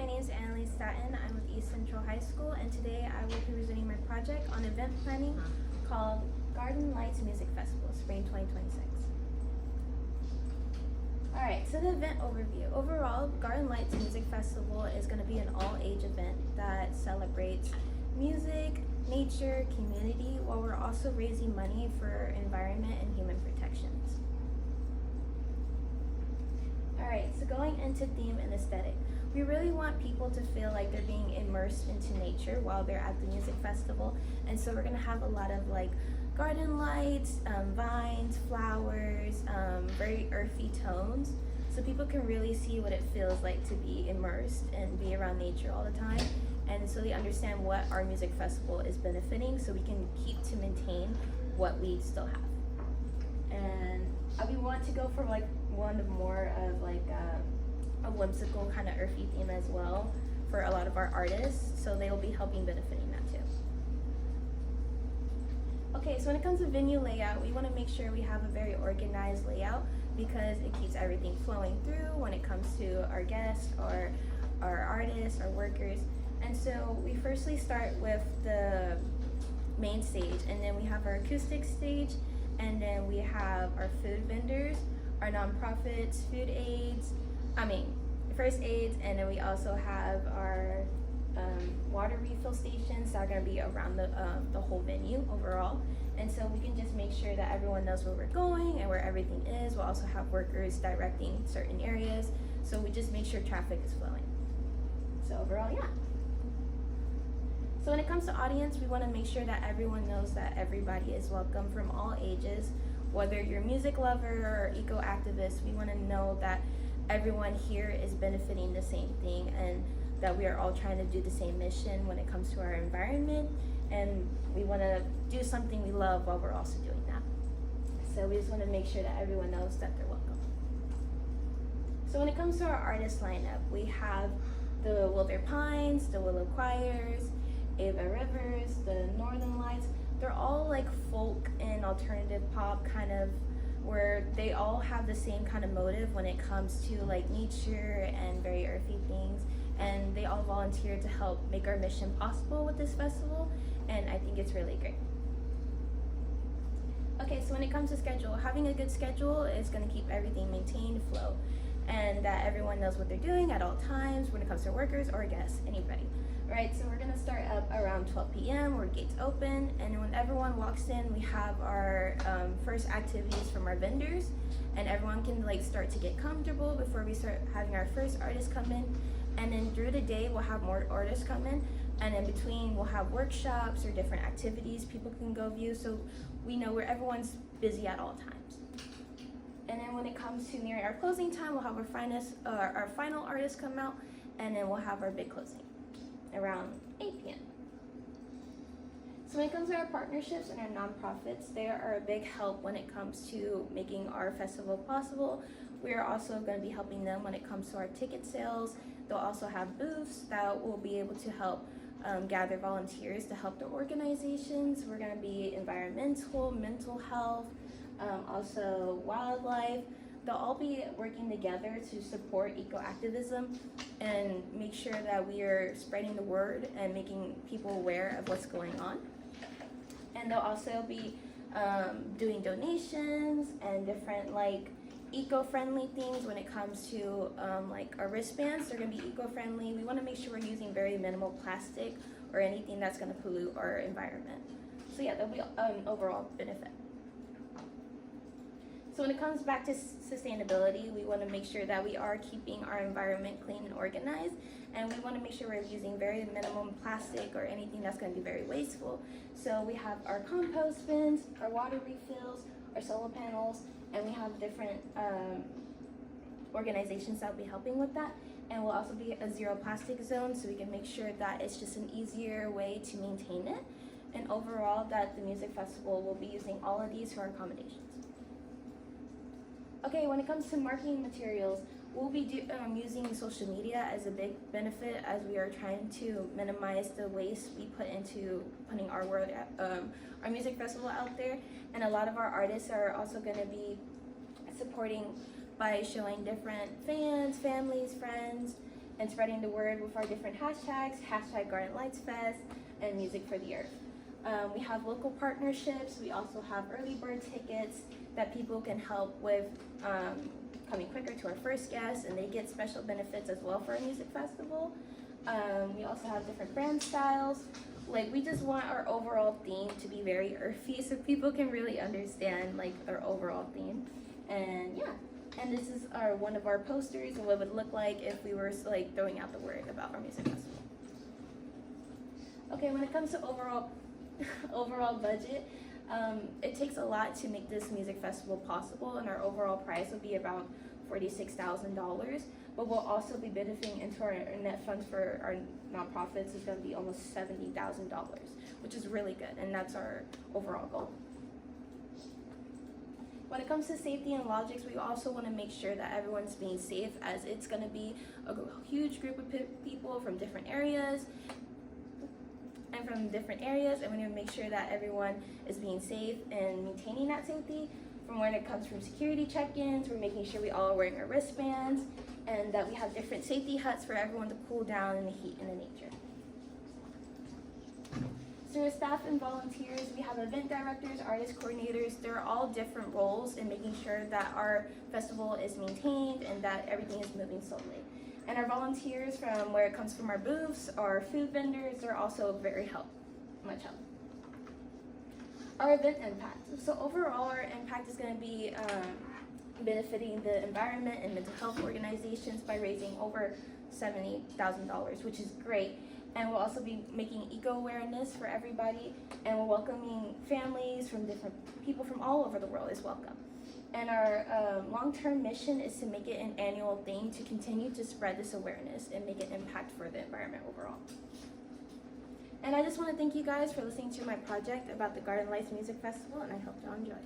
my name is Annalize. I'm with East Central High School, and today I will be presenting my project on event planning called Garden Lights Music Festival, Spring 2026. Alright, so the event overview. Overall, Garden Lights Music Festival is going to be an all-age event that celebrates music, nature, community, while we're also raising money for environment and human protections. Alright, so going into theme and aesthetic. We really want people to feel like they're being immersed into nature while they're at the music festival. And so we're going to have a lot of like garden lights, vines, flowers, very earthy tones. So people can really see what it feels like to be immersed and be around nature all the time. And so they understand what our music festival is benefiting, so we can keep to maintain what we still have. And we want to go for like one more of like a whimsical kind of earthy theme as well for a lot of our artists, so they will be helping benefiting that too. Okay, so when it comes to venue layout, we want to make sure we have a very organized layout because it keeps everything flowing through when it comes to our guests or our artists, our workers. And so we firstly start with the main stage, and then we have our acoustic stage, and then we have our food vendors, our nonprofits, first aids, and then we also have our water refill stations that are going to be around the whole venue overall. And so we can just make sure that everyone knows where we're going and where everything is. We'll also have workers directing certain areas, so we just make sure traffic is flowing. So overall, yeah. So when it comes to audience, we want to make sure that everyone knows that everybody is welcome from all ages. Whether you're a music lover or eco-activist, we want to know that everyone here is benefiting the same thing and that we are all trying to do the same mission when it comes to our environment, and we want to do something we love while we're also doing that. So we just want to make sure that everyone knows that they're welcome. So when it comes to our artist lineup, we have the Wilder Pines, the Willow Choirs, Ava Rivers, the Northern Lights. They're all like folk and alternative pop kind of, where they all have the same kind of motive when it comes to like nature and very earthy things, and they all volunteer to help make our mission possible with this festival, and I think it's really great. Okay, so when it comes to schedule, having a good schedule is going to keep everything maintained, flow, and that everyone knows what they're doing at all times when it comes to workers or guests, anybody. Right, so we're gonna start up around 12 p.m. where gates open, and when everyone walks in, we have our first activities from our vendors, and everyone can like start to get comfortable before we start having our first artists come in. And then through the day, we'll have more artists come in, and in between, we'll have workshops or different activities people can go view, so we know where everyone's busy at all times. And then when it comes to nearing our closing time, we'll have our final artists come out, and then we'll have our big closing around 8 p.m. So when it comes to our partnerships and our nonprofits, they are a big help when it comes to making our festival possible. We are also going to be helping them when it comes to our ticket sales. They'll also have booths that will be able to help gather volunteers to help their organizations. We're going to be environmental, mental health, also wildlife. They'll all be working together to support eco-activism and make sure that we are spreading the word and making people aware of what's going on. And they'll also be doing donations and different like eco-friendly things when it comes to like our wristbands. They're going to be eco-friendly. We want to make sure we're using very minimal plastic or anything that's going to pollute our environment. So yeah, there'll be overall benefit. So when it comes back to sustainability, we want to make sure that we are keeping our environment clean and organized, and we want to make sure we're using very minimum plastic or anything that's going to be very wasteful. So we have our compost bins, our water refills, our solar panels, and we have different organizations that will be helping with that. And we'll also be a zero plastic zone, so we can make sure that it's just an easier way to maintain it. And overall, that the music festival will be using all of these for our accommodations. Okay, when it comes to marketing materials, we'll be using social media as a big benefit, as we are trying to minimize the waste we put into putting our music festival out there. And a lot of our artists are also going to be supporting by showing different fans, families, friends, and spreading the word with our different hashtags, hashtag Garden Lights Fest and Music for the Earth. We have local partnerships. We also have early bird tickets that people can help with coming quicker to our first guest, and they get special benefits as well for our music festival. We also have different brand styles. Like, we just want our overall theme to be very earthy so people can really understand like our overall theme. And yeah, and this is one of our posters and what it would look like if we were like throwing out the word about our music festival. Okay, when it comes to overall budget, it takes a lot to make this music festival possible, and our overall price will be around $46,000, but we'll also be benefiting into our net funds for our nonprofits is going to be almost $70,000, which is really good, and that's our overall goal. When it comes to safety and logics, we also want to make sure that everyone's being safe, as it's going to be a huge group of people from different areas, and we need to make sure that everyone is being safe and maintaining that safety. From when it comes from security check-ins, we're making sure we all are wearing our wristbands, and that we have different safety huts for everyone to cool down in the heat and the nature. So with staff and volunteers, we have event directors, artist coordinators. They're all different roles in making sure that our festival is maintained and that everything is moving slowly. And our volunteers, from where it comes from our booths, our food vendors, they're also very much help. Our event impact. So overall, our impact is going to be benefiting the environment and mental health organizations by raising over $70,000, which is great. And we'll also be making eco-awareness for everybody, and we're welcoming families from different people from all over the world is welcome. And our long-term mission is to make it an annual thing to continue to spread this awareness and make an impact for the environment overall. And I just want to thank you guys for listening to my project about the Garden Lights Music Festival, and I hope y'all enjoy.